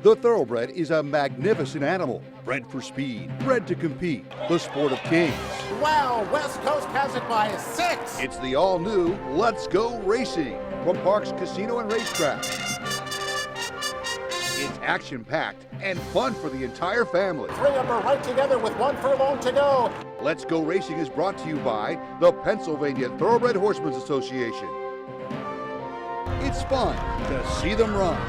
The Thoroughbred is a magnificent animal, bred for speed, bred to compete, the sport of kings. Wow, West Coast has it by 6. It's the all-new Let's Go Racing from Parks Casino and Racetrack. It's action-packed and fun for the entire family. 3 of them are right together with 1 furlong to go. Let's Go Racing is brought to you by the Pennsylvania Thoroughbred Horsemen's Association. It's fun to see them run.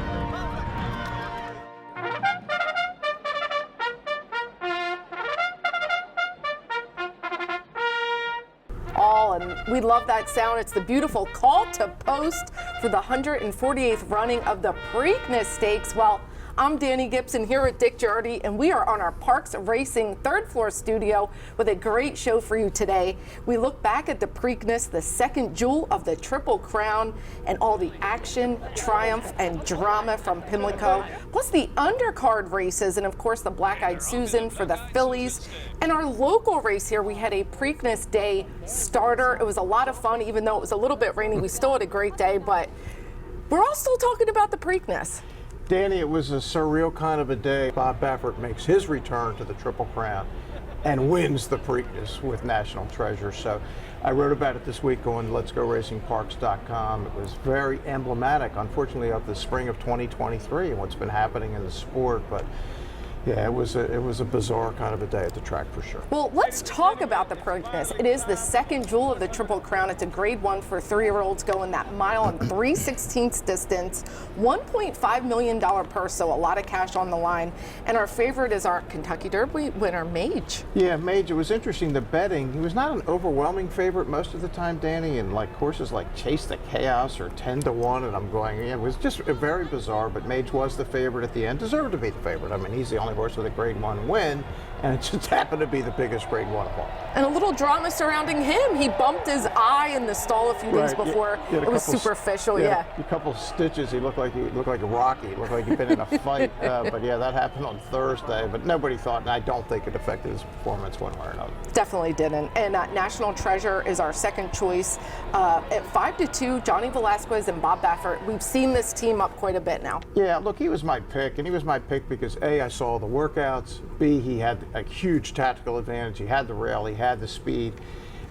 And we love that sound. It's the beautiful call to post for the 148th running of the Preakness Stakes. Well, I'm Danny Gibson here with Dick Jardy, and we are on our Parks Racing third floor studio with a great show for you today. We look back at the Preakness, the second jewel of the Triple Crown, and all the action, triumph, and drama from Pimlico, plus the undercard races, and of course the Black-Eyed Susan for the fillies. And our local race here, we had a Preakness Day starter. It was a lot of fun, even though it was a little bit rainy. We still had a great day, but we're all still talking about the Preakness. Danny, it was a surreal kind of a day. Bob Baffert makes his return to the Triple Crown and wins the Preakness with National Treasure. So I wrote about it this week on letsgoracingparks.com. It was very emblematic, unfortunately, of the spring of 2023 and what's been happening in the sport. But yeah, it was a bizarre kind of a day at the track for sure. Well, let's talk about the Preakness. It is the second jewel of the Triple Crown. It's a grade 1 for 3-year-olds going that mile and 3/16 distance, $1.5 million purse, so a lot of cash on the line. And our favorite is our Kentucky Derby winner, Mage. Yeah, Mage, it was interesting, the betting. He was not an overwhelming favorite most of the time, Danny, and like horses like Chase the Chaos or 10-1, and I'm going, yeah, it was just very bizarre, but Mage was the favorite at the end, deserved to be the favorite. I mean, he's the only horse with a grade 1 win, and it just happened to be the biggest grade 1 of all. And a little drama surrounding him. He bumped his eye in the stall a few days before. It was superficial, yeah. A couple stitches. He looked like Rocky. He looked like he'd been in a fight. But yeah, that happened on Thursday. But nobody thought, and I don't think it affected his performance one way or another. Definitely didn't. And National Treasure is our second choice. At 5-2, Johnny Velasquez and Bob Baffert. We've seen this team up quite a bit now. Yeah, look, he was my pick, and he was my pick because A, I saw the workouts. B, he had a huge tactical advantage. He had the rail, he had the speed.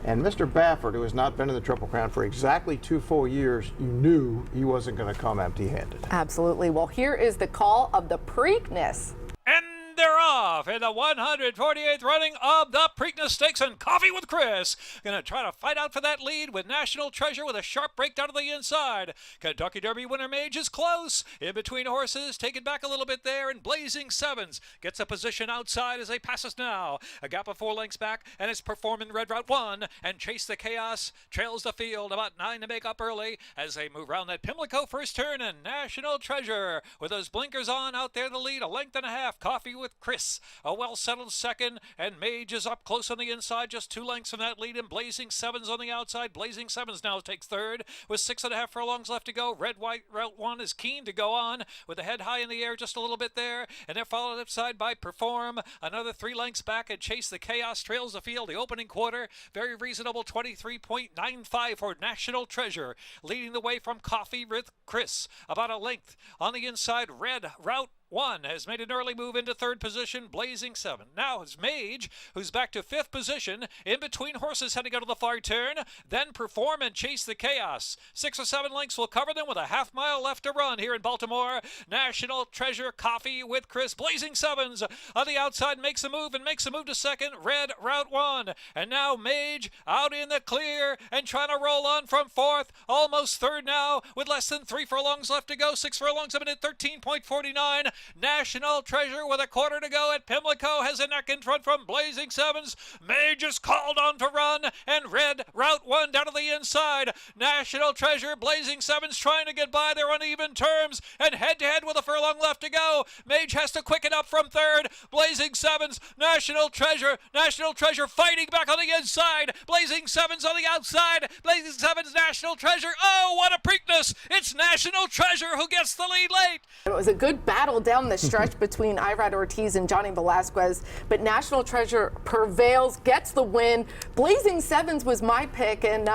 And Mr. Baffert, who has not been in the Triple Crown for exactly 2 full years, you knew he wasn't going to come empty-handed. Absolutely. Well, here is the call of the Preakness. And they're off in the 148th running of the Preakness Stakes, and Coffee with Chris going to try to fight out for that lead with National Treasure with a sharp breakdown to the inside. Kentucky Derby winner Mage is close. In between horses, taken back a little bit there, and Blazing Sevens gets a position outside as they pass us now. A gap of 4 lengths back, and it's performing Red Route 1, and Chase the Chaos trails the field, about 9 to make up early as they move around that Pimlico first turn, and National Treasure with those blinkers on out there to lead, 1.5 lengths. Coffee with Chris, a well-settled second, and Mage is up close on the inside, just 2 lengths from that lead, and Blazing Sevens on the outside. Blazing Sevens now takes third with 6.5 furlongs left to go. Red White Route 1 is keen to go on with the head high in the air just a little bit there, and they're followed upside by Perform, another 3 lengths back, and Chase the Chaos trails the field. The opening quarter, very reasonable, 23.95 for National Treasure, leading the way from Coffee with Chris, about a length on the inside. Red Route 1 has made an early move into 3rd position. Blazing 7. Now it's Mage, who's back to 5th position. In between horses heading out of the far turn. Then Perform and Chase the Chaos. 6 or 7 lengths will cover them with a half mile left to run here in Baltimore. National Treasure, Coffee with Chris. Blazing Sevens on the outside makes a move and makes a move to 2nd. Red Route 1. And now Mage out in the clear and trying to roll on from 4th. Almost 3rd now with less than 3 furlongs left to go. 6 furlongs up at 13.49. National Treasure with a quarter to go at Pimlico has a neck in front from Blazing Sevens. Mage is called on to run, and Red Route 1 down to the inside. National Treasure, Blazing Sevens trying to get by. They're on even terms, and head-to-head with a furlong left to go. Mage has to quicken up from 3rd. Blazing Sevens, National Treasure fighting back on the inside. Blazing Sevens on the outside. Blazing Sevens, National Treasure. Oh, what a Preakness! It's National Treasure who gets the lead late. It was a good battle down the stretch between Irad Ortiz and Johnny Velasquez, but National Treasure prevails, gets the win. Blazing Sevens was my pick, and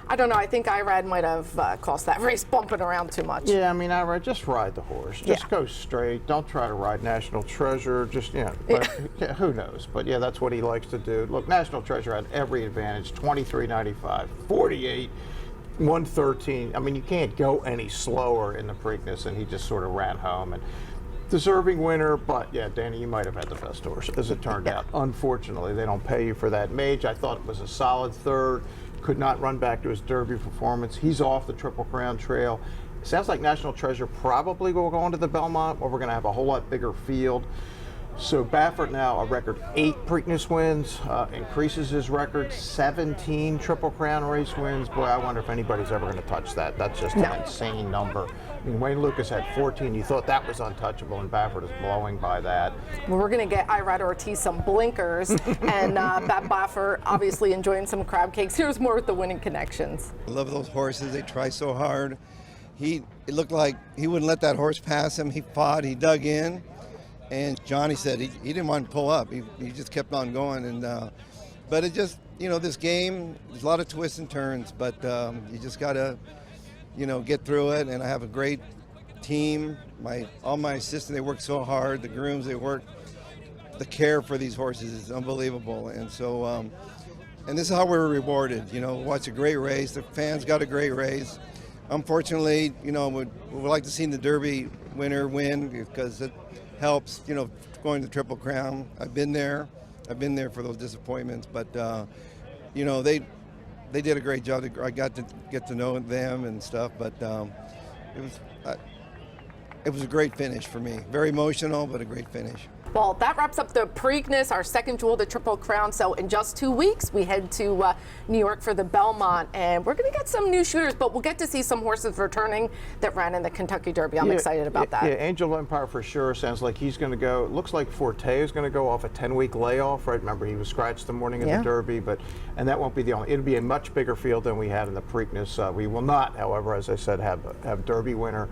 I don't know. I think Irad might have cost that race bumping around too much. Yeah, I mean, Irad, just ride the horse. Just go straight. Don't try to ride National Treasure. Just, but who knows? But yeah, that's what he likes to do. Look, National Treasure had every advantage, 23.95, 48, 113. I mean, you can't go any slower in the Preakness, and he just sort of ran home. And deserving winner, but yeah, Danny, you might have had the best horse, as it turned out. Unfortunately, they don't pay you for that. Mage, I thought it was a solid third. Could not run back to his Derby performance. He's off the Triple Crown trail. Sounds like National Treasure probably will go into the Belmont, where we're going to have a whole lot bigger field. So Baffert now a record 8 Preakness wins, increases his record 17 Triple Crown race wins. Boy, I wonder if anybody's ever going to touch that. That's just an insane number. I mean, Wayne Lucas had 14. You thought that was untouchable, and Baffert is blowing by that. Well, we're going to get Irad Ortiz some blinkers, and Baffert obviously enjoying some crab cakes. Here's more with the winning connections. I love those horses. They try so hard. It looked like he wouldn't let that horse pass him. He fought. He dug in. And Johnny said he didn't want to pull up. He just kept on going. And but it just, this game, there's a lot of twists and turns, but you just got to, get through it. And I have a great team. All my assistants, they work so hard. The grooms, they work. The care for these horses is unbelievable. And so, and this is how we're rewarded. Watch a great race. The fans got a great race. Unfortunately, would like to see the Derby winner win because it helps, going to Triple Crown. I've been there for those disappointments, but they did a great job. I got to get to know them and stuff, but it was a great finish for me. Very emotional, but a great finish. Well, that wraps up the Preakness, our second jewel, the Triple Crown. So in just 2 weeks, we head to New York for the Belmont, and we're going to get some new shooters, but we'll get to see some horses returning that ran in the Kentucky Derby. I'm excited about that. Yeah, Angel Empire for sure. Sounds like he's going to go. It looks like Forte is going to go off a 10-week layoff, right? Remember, he was scratched the morning of the Derby, and that won't be the only. It'll be a much bigger field than we had in the Preakness. We will not, however, as I said, have Derby winner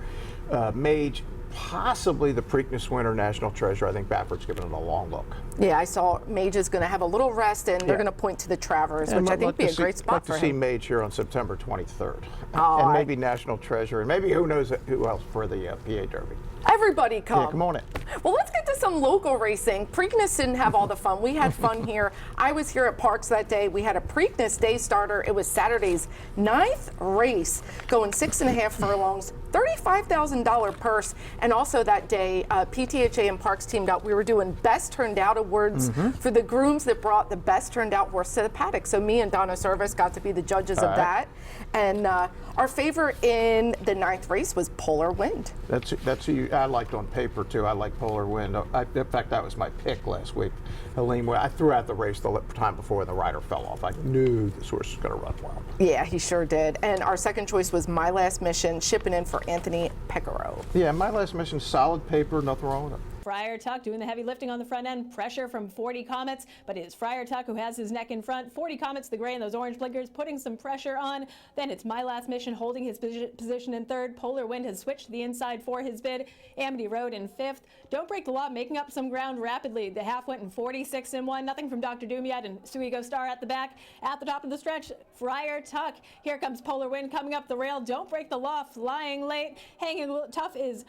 Mage. Possibly the Preakness winner, National Treasure. I think Baffert's giving it a long look. Yeah, I saw Mage is going to have a little rest, and they're going to point to the Travers, which I think would be a great spot for him. I'd like to see Mage here on September 23rd. And maybe National Treasure, and maybe who knows who else for the PA Derby. Everybody come. Yeah, come on in. Well, let's get to some local racing. Preakness didn't have all the fun. We had fun here. I was here at Parks that day. We had a Preakness day starter. It was Saturday's 9th race, going 6.5 furlongs, $35,000 purse. And also that day, PTHA and Parks teamed up. We were doing Best Turned Out awards for the grooms that brought the best turned out horse to the paddock. So me and Donna Service got to be the judges of that. And our favorite in the 9th race was Polar Wind. That's who I liked on paper too. I like Polar Wind. In fact, that was my pick last week. Helene, I threw out the race the time before the rider fell off. I knew this horse was going to run well. Yeah, he sure did. And our second choice was My Last Mission, shipping in for Anthony Pecoraro. Yeah, My Last Mission, solid paper, nothing wrong with it. Friar Tuck doing the heavy lifting on the front end, pressure from 40 Comets, but it's Friar Tuck who has his neck in front. 40 Comets, the gray and those orange blinkers, putting some pressure on. Then it's My Last Mission holding his position in third. Polar Wind has switched to the inside for his bid. Amity Road in fifth. Don't Break the Law making up some ground rapidly. The half went in 46-1. Nothing from Dr. Doom yet, and Suigo Star at the back. At the top of the stretch, Friar Tuck. Here comes Polar Wind coming up the rail. Don't Break the Law flying late. Hanging tough is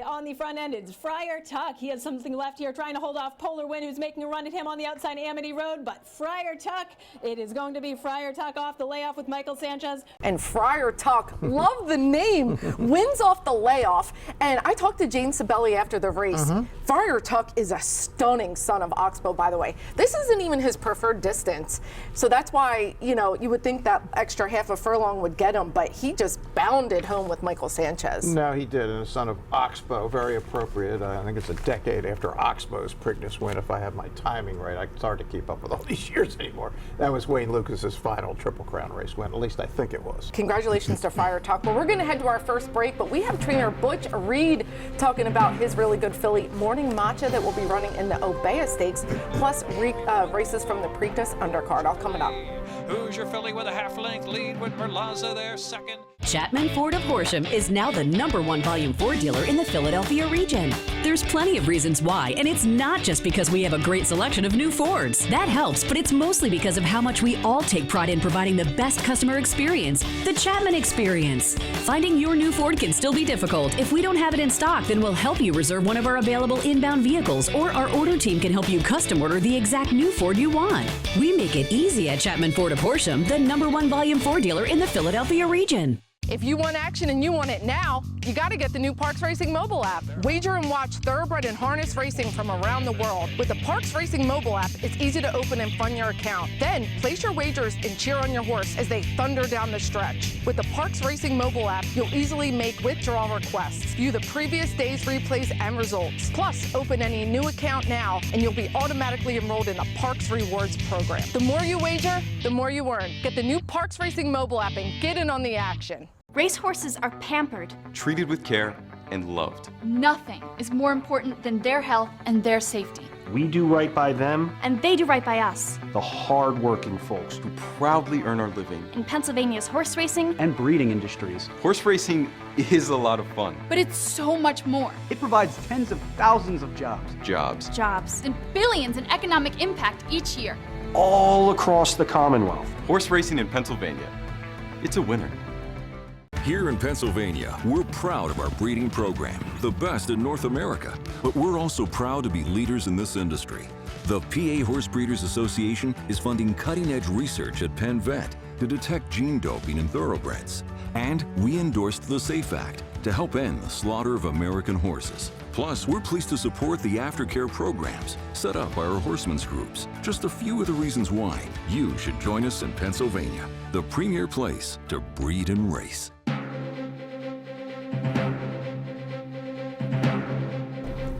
on the front end. It's Friar Tuck. He has something left here, trying to hold off Polar Wind, who's making a run at him on the outside Amity Road. But Friar Tuck, it is going to be Friar Tuck off the layoff with Michael Sanchez. And Friar Tuck, love the name, wins off the layoff. And I talked to Jane Sabelli after the race. Friar Tuck is a stunning son of Oxbow, by the way. This isn't even his preferred distance. So that's why, you would think that extra half a furlong would get him, but he just bounded home with Michael Sanchez. No, he did, and the son of Oxbow, very appropriate. I think it's a decade after Oxbow's Preakness win, if I have my timing right. It's hard to keep up with all these years anymore. That was Wayne Lucas's final Triple Crown race win. At least I think it was. Congratulations to Friar Tuck. Well, we're going to head to our first break, but we have trainer Butch Reed talking about his really good filly, Morning Matcha, that will be running in the Obeah Stakes, plus races from the Preakness undercard. I'll come it up. Who's your filly with a half-length lead with Merlaza there second? Chapman Ford of Horsham is now the #1 volume Ford dealer in the Philadelphia region. There's plenty of reasons why, and it's not just because we have a great selection of new Fords. That helps, but it's mostly because of how much we all take pride in providing the best customer experience, the Chapman experience. Finding your new Ford can still be difficult. If we don't have it in stock, then we'll help you reserve one of our available inbound vehicles, or our order team can help you custom order the exact new Ford you want. We make it easy at Chapman Ford of Horsham, the #1 volume Ford dealer in the Philadelphia region. If you want action and you want it now, you got to get the new Parks Racing mobile app. Wager and watch thoroughbred and harness racing from around the world. With the Parks Racing mobile app, it's easy to open and fund your account. Then place your wagers and cheer on your horse as they thunder down the stretch. With the Parks Racing mobile app, you'll easily make withdrawal requests, view the previous day's replays and results. Plus, open any new account now and you'll be automatically enrolled in the Parks Rewards program. The more you wager, the more you earn. Get the new Parks Racing mobile app and get in on the action. Racehorses are pampered, treated with care, and loved. Nothing is more important than their health and their safety. We do right by them, and they do right by us. The hard-working folks who proudly earn our living in Pennsylvania's horse racing and breeding industries. Horse racing is a lot of fun. But it's so much more. It provides tens of thousands of jobs, and billions in economic impact each year. All across the Commonwealth. Horse racing in Pennsylvania. It's a winner. Here in Pennsylvania, we're proud of our breeding program, the best in North America. But we're also proud to be leaders in this industry. The PA Horse Breeders Association is funding cutting-edge research at Penn Vet to detect gene doping in thoroughbreds. And we endorsed the SAFE Act to help end the slaughter of American horses. Plus, we're pleased to support the aftercare programs set up by our horsemen's groups. Just a few of the reasons why you should join us in Pennsylvania, the premier place to breed and race.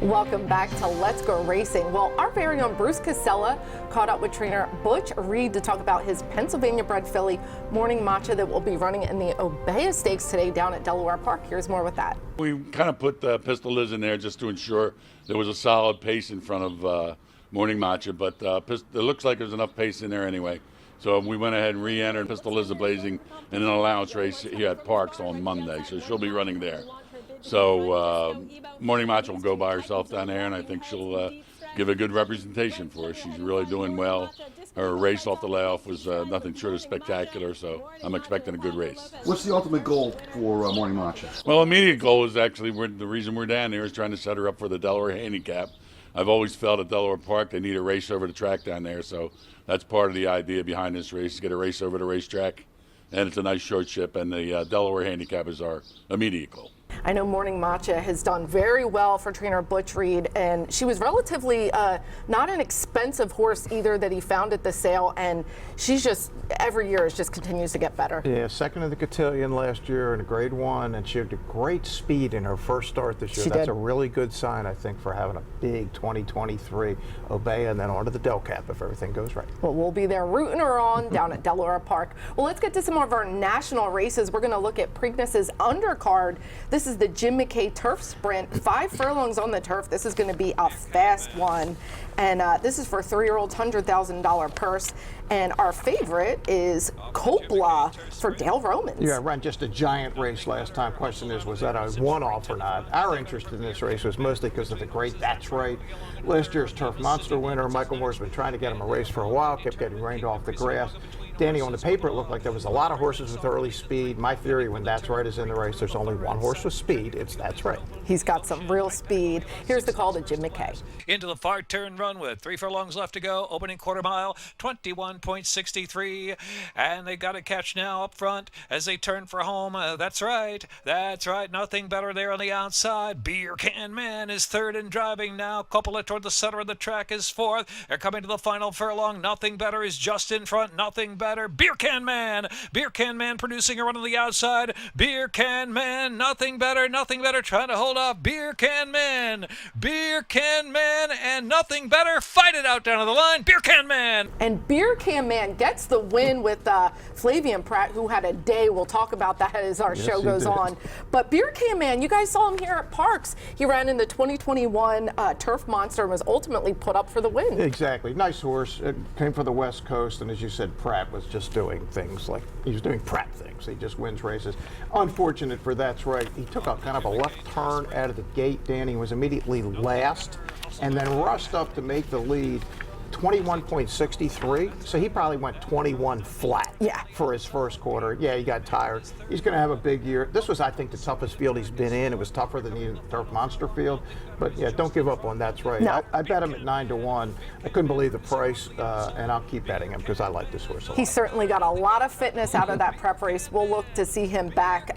Welcome back to Let's Go Racing. Well, our very own Bruce Casella caught up with trainer Butch Reed to talk about his Pennsylvania bred filly, Morning Matcha, that will be running in the Obeah Stakes today down at Delaware Park. Here's more with that. We kind of put Pistol Liz in there just to ensure there was a solid pace in front of Morning Matcha, but it looks like there's enough pace in there anyway. So we went ahead and re-entered Pistol Liz Blazing in an allowance race here at Parks on Monday, so she'll be running there. So Morning Match will go by herself down there, and I think she'll give a good representation for us. She's really doing well. Her race off the layoff was nothing short of spectacular, so I'm expecting a good race. What's the ultimate goal for Morning Matcha? Well, immediate goal is actually the reason we're down there is trying to set her up for the Delaware Handicap. I've always felt at Delaware Park they need a race over the track down there, so that's part of the idea behind this race, to get a race over the racetrack. And it's a nice short ship, and the Delaware Handicap is our immediate goal. I know Morning Matcha has done very well for trainer Butch Reed, and she was relatively not an expensive horse either that he found at the sale, and she's just, every year, just continues to get better. Yeah, second in the cotillion last year in a grade 1, and she had great speed in her first start this year. That's a really good sign, I think, for having a big 2023 Obeah and then on to the Del Cap if everything goes right. Well, we'll be there rooting her on down at Delaware Park. Well, let's get to some of our national races. We're going to look at Preakness's undercard. This is the Jim McKay Turf Sprint, 5 furlongs on the turf. This is going to be a fast one. And this is for 3-year-olds, $100,000 purse. And our favorite is Coppola for Dale Romans. Yeah, ran just a giant race last time. Question is, was that a one-off or not? Our interest in this race was mostly because of the great That's Right. Last year's Turf Monster winner, Michael Moore's been trying to get him a race for a while, kept getting rained off the grass. Danny, on the paper, it looked like there was a lot of horses with early speed. My theory, when That's Right is in the race, there's only one horse with speed. It's That's Right. He's got some real speed. Here's the call to Jim McKay. Into the far turn run with 3 furlongs left to go. Opening quarter mile, 21.63. And they got a catch now up front as they turn for home. That's right. That's right. Nothing better there on the outside. Beer Can Man is third and driving now. Coppola toward the center of the track is fourth. They're coming to the final furlong. Nothing better is just in front. Nothing better. Beer Can Man. Beer Can Man producing a run on the outside. Beer Can Man. Nothing better. Nothing better. Trying to hold off Beer Can Man. Beer Can Man and Nothing Better. Fight it out down to the line. Beer Can Man. And Beer Can Man gets the win with Flavian Pratt, who had a day. We'll talk about that as our show goes on. But Beer Can Man, you guys saw him here at Parks. He ran in the 2021 Turf Monster and was ultimately put up for the win. Exactly. Nice horse. It came from the West Coast, and as you said, Pratt was was just doing things like he was doing prep things. He just wins races. Unfortunate for That's Right. He took a kind of a left turn out of the gate. Danny was immediately last and then rushed up to make the lead. 21.63, so he probably went 21 flat for his first quarter. Yeah, he got tired. He's going to have a big year. This was, I think, the toughest field he's been in. It was tougher than the Turf Monster field, but yeah, don't give up on That's Right. No. I bet him at 9-1. I couldn't believe the price, and I'll keep betting him because I like this horse a lot. He certainly got a lot of fitness out of that prep race. We'll look to see him back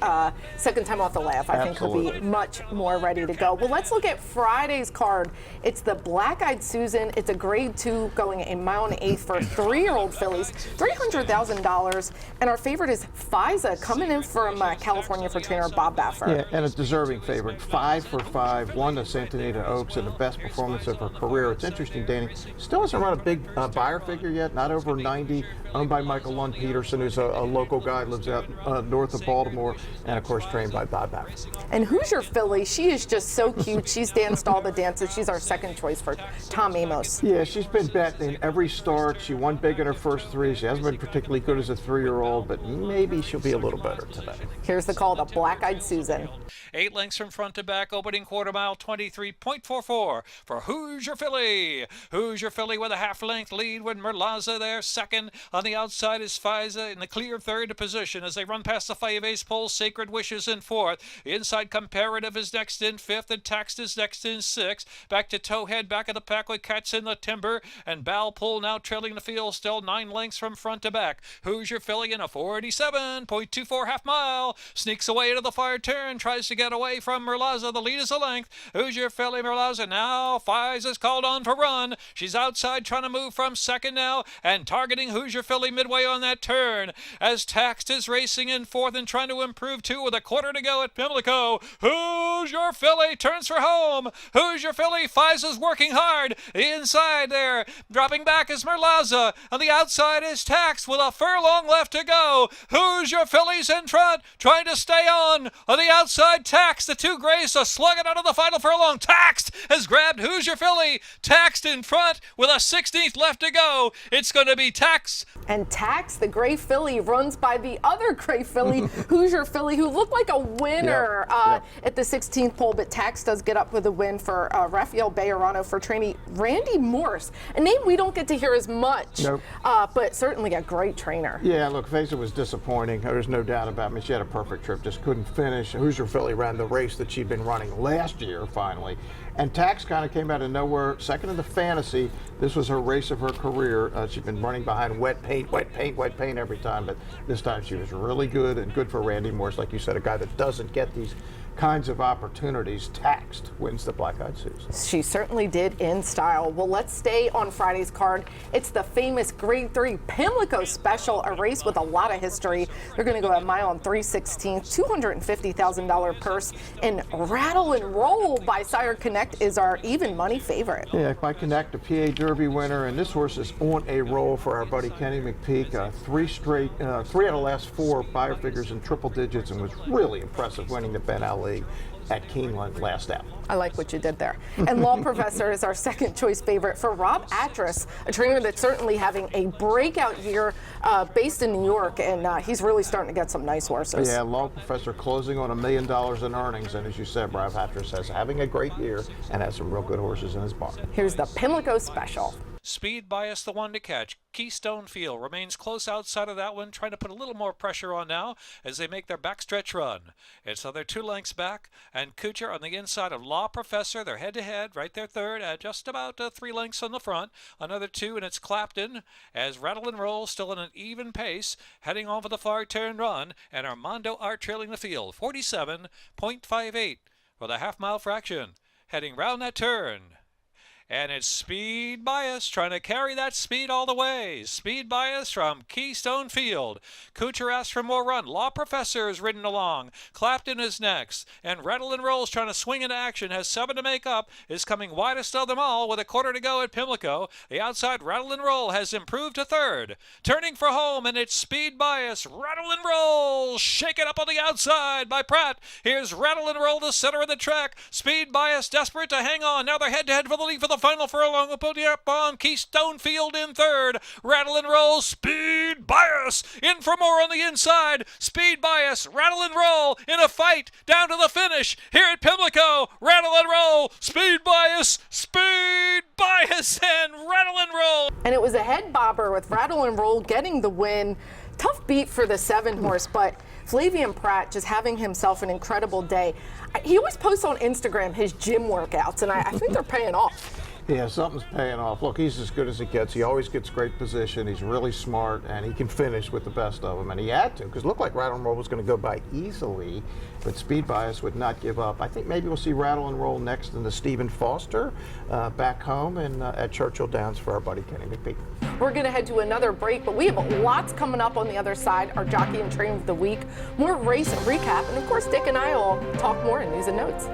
second time off the layoff. I think he'll be much more ready to go. Well, let's look at Friday's card. It's the Black Eyed Susan. It's a grade 2 going a mile and 1/8 for 3-year-old fillies, $300,000. And our favorite is FISA, coming in from California for trainer Bob Baffert. Yeah, and a deserving favorite. 5 for 5, won the Santa Anita Oaks in the best performance of her career. It's interesting, Danny, still hasn't run a big buyer figure yet, not over 90, owned by Michael Lund Peterson, who's a local guy, lives out north of Baltimore, and of course trained by Bob Baffert. And who's your filly? She is just so cute. She's danced all the dances. She's our second choice for Tom Amos. Yeah, she's been bet in every start. She won big in her first 3. She hasn't been particularly good as a 3-year-old, but maybe she'll be a little better today. Here's the call to Black Eyed Susan. 8 lengths from front to back, opening quarter mile, 23.44 for Who's Your Filly? Who's Your Filly with a half-length lead with Merlaza there second. On the outside is FISA in the clear third position as they run past the 5 pole. Sacred Wishes in fourth. Inside Comparative is next in fifth, and Taxed is next in sixth. Back to Towhead, back of the pack with Cats in the Timber, and Balpool now trailing the field, still 9 lengths from front to back. Who's Your Filly in a 47.24 half mile. Sneaks away to the far turn, tries to get away from Merlaza. The lead is a length. Who's Your Filly, Merlaza now. FISA's called on for run. She's outside trying to move from second now and targeting Who's Your Filly midway on that turn as Taxed is racing in fourth and trying to improve too with a quarter to go at Pimlico. Who's Your Filly turns for home. Who's Your Filly? FISA's working hard. Inside there, dropping back is Merlaza. On the outside is Taxed with a furlong left to go. Who's Your Filly's in front, trying to stay on. On the outside, Taxed. The two grays are slugging out of the final furlong. Taxed has grabbed Who's Your Filly. Taxed in front with a 16th left to go. It's going to be Taxed. And Tax, the gray filly, runs by the other gray filly, Who's Your Filly, who looked like a winner at the 16th pole, but Tax does get up with a win for Rafael Bejarano for trainee Randy Morse, a name we don't get to hear as much, but certainly a great trainer. Yeah, look, FISA was disappointing. There's no doubt about it. She had a perfect trip, just couldn't finish. Who's Your Filly ran the race that she'd been running last year, finally. And Tax kind of came out of nowhere, second in the Fantasy. This was her race of her career. She'd been running behind wet paint every time, but this time she was really good, and good for Randy Morse, like you said, a guy that doesn't get these kinds of opportunities. Taxed wins the Black Eyed Susan. She certainly did in style. Well, let's stay on Friday's card. It's the famous Grade 3 Pimlico Special, a race with a lot of history. They're going to go a mile and 3/16, $250,000 purse, and Rattle and Roll by Sire Connect is our even money favorite. Yeah, by Connect, a PA Derby winner, and this horse is on a roll for our buddy Kenny McPeak. 3 out of the last 4 buyer figures in triple digits, and was really impressive winning the Ben Ali at Keeneland last out. I like what you did there. And Law Professor is our second choice favorite for Rob Atras, a trainer that's certainly having a breakout year based in New York, and he's really starting to get some nice horses. Yeah, Law Professor closing on $1 million in earnings, and as you said, Rob Atras has having a great year and has some real good horses in his barn. Here's the Pimlico Special. Speed Bias, the one to catch. Keystone Field remains close outside of that one, trying to put a little more pressure on now as they make their backstretch run. And so they're 2 lengths back, and Kuchar on the inside of Law Professor. They're head-to-head, right there third, at just about 3 lengths on the front. Another 2, and it's Clapton as Rattle and Roll still in an even pace, heading on for the far turn run, and Armando Art trailing the field, 47.58 for the half-mile fraction, heading round that turn. And it's Speed Bias trying to carry that speed all the way. Speed Bias from Keystone Field. Kuchar asks for more run. Law Professor is ridden along. Clapton is next. And Rattle and Roll's trying to swing into action. Has 7 to make up. Is coming widest of them all with a quarter to go at Pimlico. The outside Rattle and Roll has improved to third. Turning for home, and it's Speed Bias. Rattle and Roll. Shake it up on the outside by Pratt. Here's Rattle and Roll, the center of the track. Speed Bias desperate to hang on. Now they're head-to-head for the lead for the the final furlong. We'll put you up on Keystone Field in third. Rattle and Roll, Speed Bias in for more on the inside. Speed Bias, Rattle and Roll in a fight down to the finish here at Pimlico. Rattle and Roll, Speed Bias, and Rattle and Roll. And it was a head bobber with Rattle and Roll getting the win. Tough beat for the 7-horse, but Flavian Pratt just having himself an incredible day. He always posts on Instagram his gym workouts, and I think they're paying off. Yeah, something's paying off. Look, he's as good as it gets. He always gets great position. He's really smart, and he can finish with the best of them. And he had to, because it looked like Rattle and Roll was going to go by easily, but Speed Bias would not give up. I think maybe we'll see Rattle and Roll next in the Stephen Foster back home and at Churchill Downs for our buddy Kenny McPhee. We're going to head to another break, but we have lots coming up on the other side. Our jockey and trainer of the week, more race recap, and of course, Dick and I will talk more in news and notes.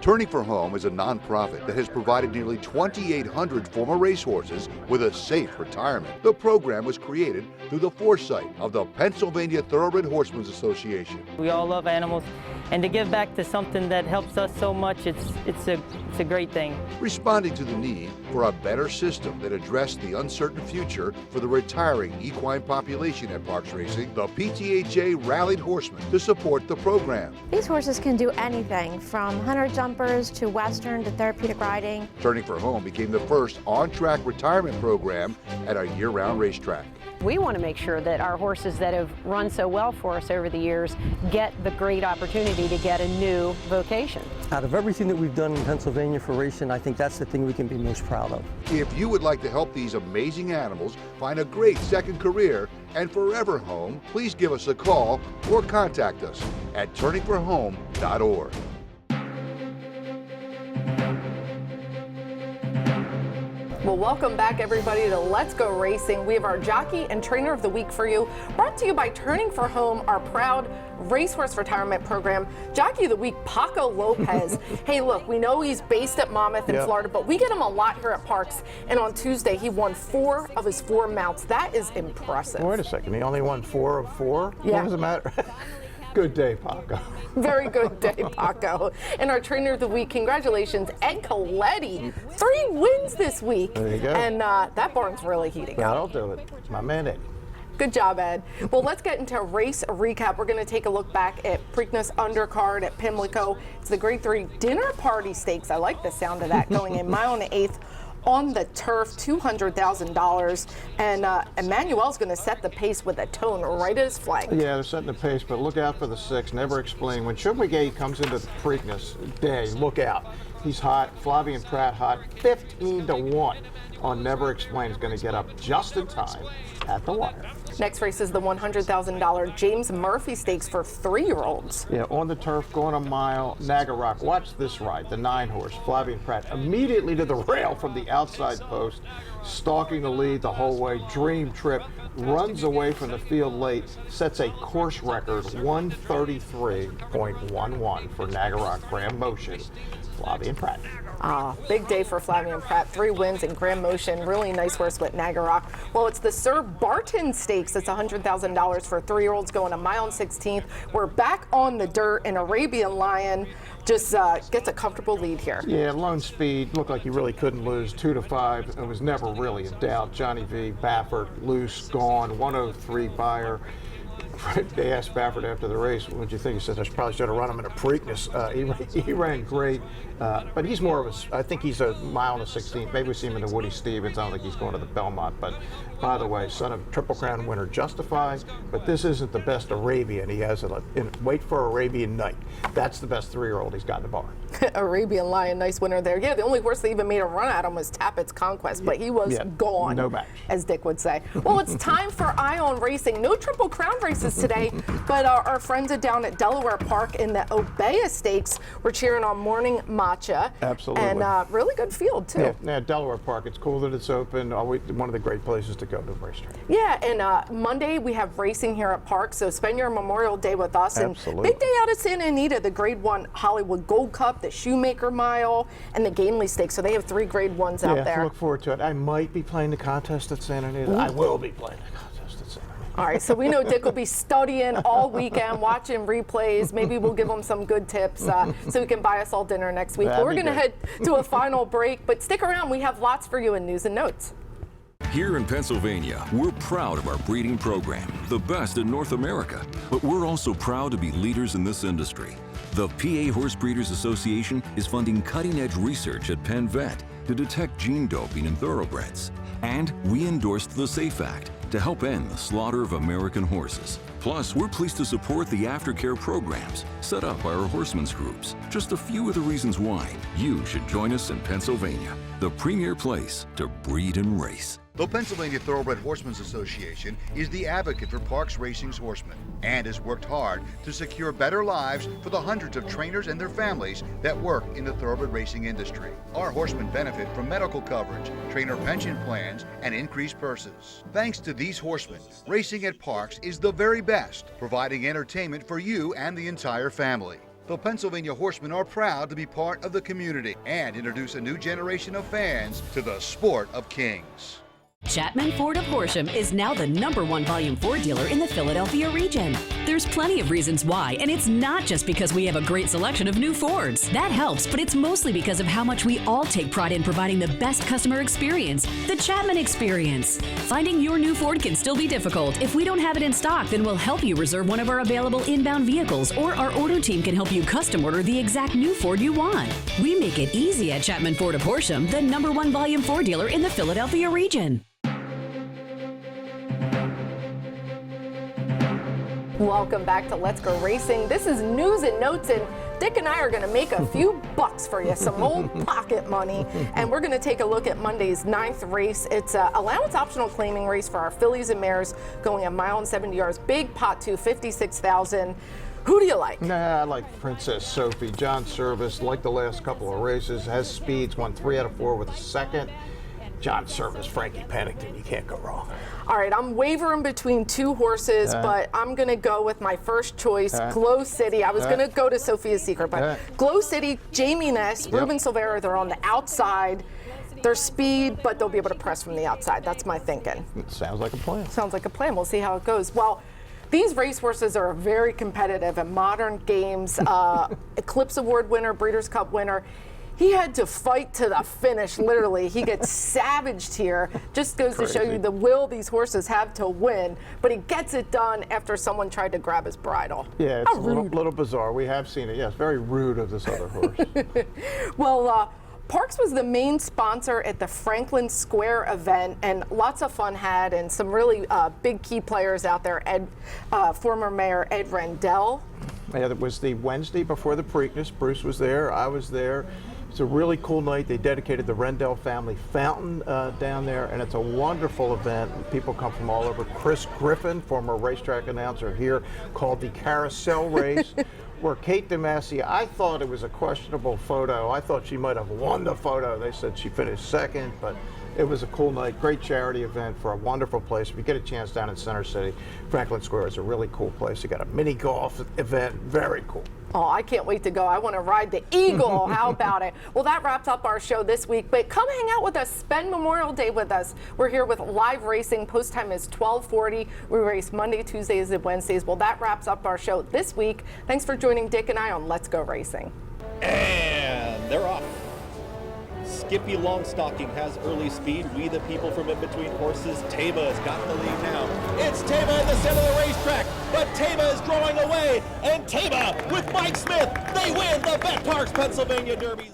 Turning for Home is a nonprofit that has provided nearly 2,800 former racehorses with a safe retirement. The program was created through the foresight of the Pennsylvania Thoroughbred Horsemen's Association. We all love animals, and to give back to something that helps us so much, it's a great thing. Responding to the need for a better system that addressed the uncertain future for the retiring equine population at Parks Racing, the PTHA rallied horsemen to support the program. These horses can do anything from hunter jumpers to western to therapeutic riding. Turning for Home became the first on-track retirement program at a year-round racetrack. We want to make sure that our horses that have run so well for us over the years get the great opportunity to get a new vocation. Out of everything that we've done in Pennsylvania for racing, I think that's the thing we can be most proud of. If you would like to help these amazing animals find a great second career and forever home, please give us a call or contact us at turningforhome.org. Well, welcome back, everybody, to Let's Go Racing. We have our jockey and trainer of the week for you, brought to you by Turning for Home, our proud racehorse retirement program. Jockey of the week, Paco Lopez. Hey, look, we know he's based at Monmouth in Florida, but we get him a lot here at Parks. And on Tuesday, he won 4 of his 4 mounts. That is impressive. Wait a second, he only won 4 of 4? Yeah. What does it matter? Good day, Paco. Very good day, Paco. And our trainer of the week, congratulations, Ed Coletti. 3 wins this week. There you go. And that barn's really heating up. I'll do it. It's my man, Ed. Good job, Ed. Well, let's get into race recap. We're going to take a look back at Preakness Undercard at Pimlico. It's the Grade 3 Dinner Party Stakes. I like the sound of that, going a mile and an eighth on the turf, $200,000. And Emmanuel's going to set the pace with a tone right at his flank. Yeah, they're setting the pace, but look out for the 6. Never Explain. When Chevrolet comes into the Preakness day, look out. He's hot. Flavian Pratt hot. 15-1 on Never Explain is going to get up just in time at the wire. Next race is the $100,000 James Murphy Stakes for 3-year-olds. Yeah, on the turf, going a mile, Nagarock. Watch this ride, the 9-horse, Flavian Pratt, immediately to the rail from the outside post, stalking the lead the whole way. Dream Trip runs away from the field late, sets a course record, 133.11 for Nagarock Grand Motion. Flavian Pratt. Big day for Flavian Pratt. 3 wins in Grand Motion. Really nice horse with Nagarock. Well, it's the Sir Barton Stakes. It's $100,000 for 3-year-olds going a mile and 16th. We're back on the dirt, and Arabian Lion just gets a comfortable lead here. Yeah, Lone Speed looked like he really couldn't lose. 2-5. It was never really in doubt. Johnny V, Baffert, loose, gone. 103 buyer. They asked Baffert after the race, what did you think? He said, I probably should have run him in a Preakness. He ran great, but he's more of I think he's a mile and a 16th. Maybe we see him in the Woody Stevens. I don't think he's going to the Belmont. But by the way, son of Triple Crown winner Justified, but this isn't the best Arabian. He has Wait for Arabian Night. That's the best 3-year-old he's got in the barn. Arabian Lion, nice winner there. Yeah, the only horse that even made a run at him was Tappett's Conquest, but he was gone, no match, as Dick would say. Well, it's time for Eye on Racing. No Triple Crown races today, but our friends are down at Delaware Park in the Obeah Stakes. We're cheering on Morning Matcha. Absolutely. And really good field, too. Yeah, Delaware Park. It's cool that it's open. One of the great places to go to the racetrack. Yeah, and Monday we have racing here at Park, so spend your Memorial Day with us. Absolutely. And big day out of Santa Anita, the Grade 1 Hollywood Gold Cup, the Shoemaker Mile, and the Gainley Stakes. So they have 3 Grade 1s out there. Yeah, look forward to it. I might be playing the contest at Santa Anita. I will be playing the contest at Santa Anita. All right, so we know Dick will be studying all weekend, watching replays. Maybe we'll give him some good tips so he can buy us all dinner next week. But we're going to head to a final break, but stick around. We have lots for you in news and notes. Here in Pennsylvania, we're proud of our breeding program, the best in North America. But we're also proud to be leaders in this industry. The PA Horse Breeders Association is funding cutting-edge research at Penn Vet to detect gene doping in thoroughbreds. And we endorsed the SAFE Act to help end the slaughter of American horses. Plus, we're pleased to support the aftercare programs set up by our horsemen's groups. Just a few of the reasons why you should join us in Pennsylvania, the premier place to breed and race. The Pennsylvania Thoroughbred Horsemen's Association is the advocate for Parks Racing's horsemen and has worked hard to secure better lives for the hundreds of trainers and their families that work in the thoroughbred racing industry. Our horsemen benefit from medical coverage, trainer pension plans, and increased purses. Thanks to these horsemen, racing at Parks is the very best, providing entertainment for you and the entire family. The Pennsylvania Horsemen are proud to be part of the community and introduce a new generation of fans to the sport of kings. Chapman Ford of Horsham is now the #1 Volume 4 dealer in the Philadelphia region. There's plenty of reasons why, and it's not just because we have a great selection of new Fords. That helps, but it's mostly because of how much we all take pride in providing the best customer experience, the Chapman experience. Finding your new Ford can still be difficult. If we don't have it in stock, then we'll help you reserve one of our available inbound vehicles, or our order team can help you custom order the exact new Ford you want. We make it easy at Chapman Ford of Horsham, the #1 Volume 4 dealer in the Philadelphia region. Welcome back to Let's Go Racing. This is news and notes, and Dick and I are going to make a few bucks for you, some old pocket money. And we're going to take a look at Monday's 9th race. It's an allowance optional claiming race for our fillies and mares going a mile and 70 yards. Big pot to $56,000. Who do you like? Nah, I like Princess Sophie. John Service, like the last couple of races, has speeds, won 3 out of 4 with a second. John Service, Frankie Pennington, you can't go wrong. All right, I'm wavering between two horses, but I'm going to go with my first choice, Glow City. I was going to go to Sophia's Secret, but Glow City, Jamie Ness, Ruben Silvera, they're on the outside. They're speed, but they'll be able to press from the outside. That's my thinking. It sounds like a plan. Sounds like a plan. We'll see how it goes. Well, these racehorses are very competitive in modern games. Eclipse Award winner, Breeders' Cup winner. He had to fight to the finish, literally. He gets savaged here. Just goes to show you the will these horses have to win. But he gets it done after someone tried to grab his bridle. Yeah, it's a little bizarre. We have seen it. Yes, very rude of this other horse. Well, Parks was the main sponsor at the Franklin Square event, and lots of fun had, and some really big key players out there. Former Mayor Ed Rendell. Yeah, it was the Wednesday before the Preakness. Bruce was there. I was there. It's a really cool night. They dedicated the Rendell family fountain down there, and it's a wonderful event. People come from all over. Chris Griffin, former racetrack announcer here, called the Carousel Race, where Kate DeMasi, I thought it was a questionable photo. I thought she might have won the photo. They said she finished second, but it was a cool night. Great charity event for a wonderful place. If you get a chance down in Center City, Franklin Square is a really cool place. You got a mini golf event. Very cool. Oh, I can't wait to go. I want to ride the Eagle. How about it? Well, that wraps up our show this week, but come hang out with us. Spend Memorial Day with us. We're here with live racing. Post time is 12:40. We race Monday, Tuesdays, and Wednesdays. Well, that wraps up our show this week. Thanks for joining Dick and I on Let's Go Racing. And they're off. Skippy Longstocking has early speed. We the people from in between horses. Taba has got the lead now. It's Taba in the center of the racetrack, but Taba is drawing away, and Taba with Mike Smith, they win the Bet Parks Pennsylvania Derby.